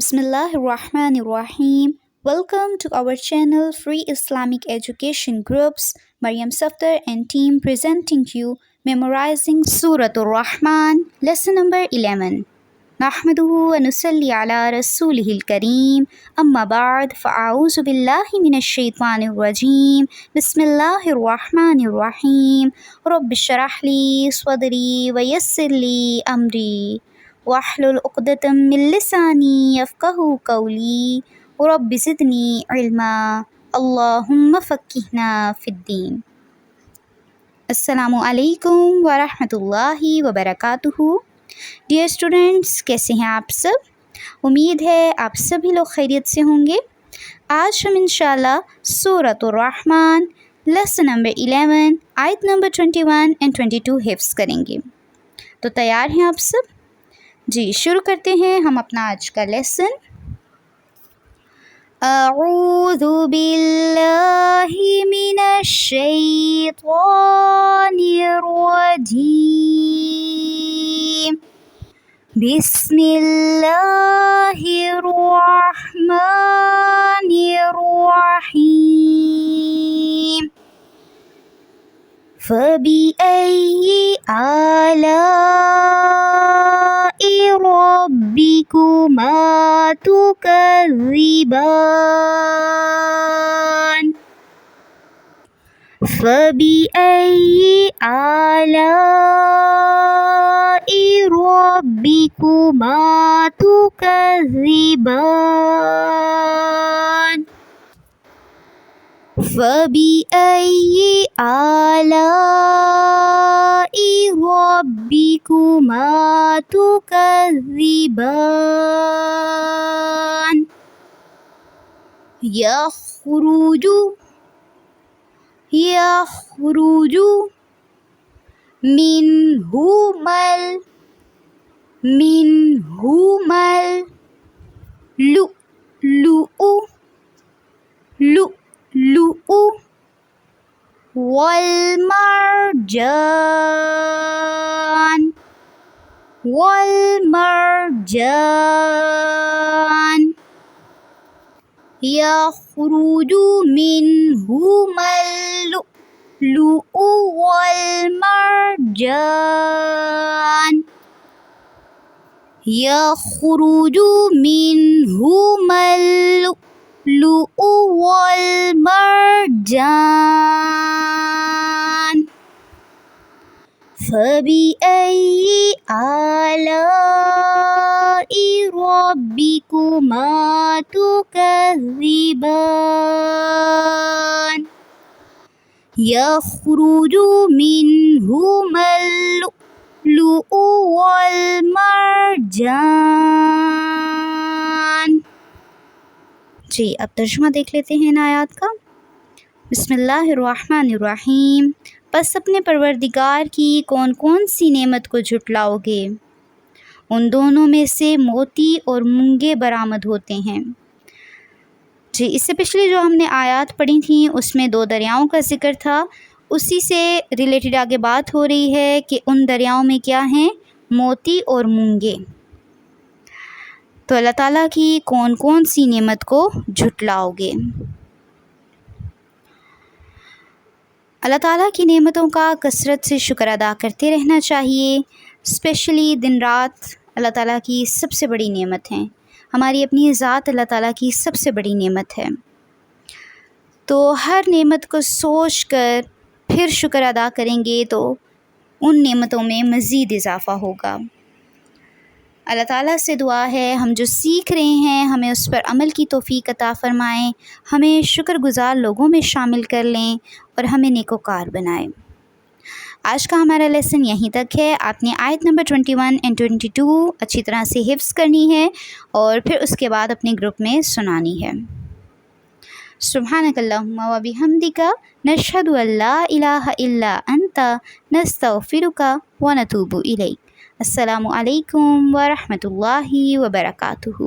Bismillahirrahmanirrahim. Welcome to our channel Free Islamic Education Groups. Mariam Safdar and team presenting you Memorizing Surah Rahman, lesson number 11. نحمده ونصلي على رسوله الكريم أما بعد فأعوذ بالله من الشيطان الرجيم بسم الله الرحمن الرحيم رب اشرح لي صدري ويسر لي أمري واحلل عقدة من لساني يفقهوا قولي رب زدني علما اللهم فقهنا في الدين. अस्सलामु अलैकुम व रहमतुल्लाहि व बरकातुहू। डियर स्टूडेंट्स, कैसे हैं आप सब? उम्मीद है आप सभी लोग खैरियत से होंगे। आज हम इंशाल्लाह सूरत रहमान लेसन नंबर 11 आयत नंबर 21 एंड 22 हिफ्ज़ करेंगे। तो तैयार हैं आप सब? जी, शुरू करते हैं हम अपना आज का लेसन। अऊज़ु बिल्लाहि मिनश शैतानिर रजीम बिस्मिल्लाहिर रहमानिर रहीम फबिअय्यि आलाइ रब्बिकुमा तुकज़्ज़िबान फबिअय्यि आलाइ रब्बिकुमा तुकज़्ज़िबान फबिअय्यि आलाइ रब्बिकुमा तुकज़्ज़िबान यख़्रुजु मिनहुमल लुअलुअ वलमरजान यख़्रुजु मिनहुमल लुअलुअ वलमरजान यख़्रुजु मिनहुमल लुअलुअ वलमरजान फबिअय्यि आलाइ रब्बिकुमा तुकज़्ज़िबान यख़्रुजु मिनहुमल लुअलुअ वलमरजान। जी, अब तर्जुमा देख लेते हैं इन आयात का। बिस्मिल्लाहिर्रहमानिर्रहीम। बस अपने परवरदिगार की कौन कौन सी नेमत को झुटलाओगे? उन दोनों में से मोती और मूंगे बरामद होते हैं। जी, इससे पिछले जो हमने आयत पढ़ी थी उसमें दो दरियाओं का ज़िक्र था। उसी से रिलेटेड आगे बात हो रही है कि उन दरियाओं में क्या हैं? मोती और मूंगे। तो अल्लाह ताला की कौन कौन सी नेमत को झुटलाओगे? अल्लाह ताला की नेमतों का कसरत से शुक्र अदा करते रहना चाहिए। स्पेशली दिन रात अल्लाह ताला की सबसे बड़ी नेमत है। हमारी अपनी ज़ात अल्लाह ताला की सबसे बड़ी नेमत है। तो हर नेमत को सोच कर फिर शुक्र अदा करेंगे तो उन नेमतों में मज़ीद इजाफ़ा होगा। अल्लाह ताला से दुआ है हम जो सीख रहे हैं हमें उस पर अमल की तौफ़ीक अता फ़रमाएँ, हमें शुक्रगुज़ार लोगों में शामिल कर लें और हमें नेकोकार बनाए। आज का हमारा लेसन यहीं तक है। आपने आयत नंबर 21 एंड 22 अच्छी तरह से हिफ्ज़ करनी है और फिर उसके बाद अपने ग्रुप में सुनानी है। सुब्हानकल्लाहुम्मा व बिहम्दिका नशहदु अल्ला इलाहा इल्ला अंता नस्तगफिरुका व नतूबु इलैक। अस्सलामु अलैकुम व रहमतुल्लाहि व बरकातुहू।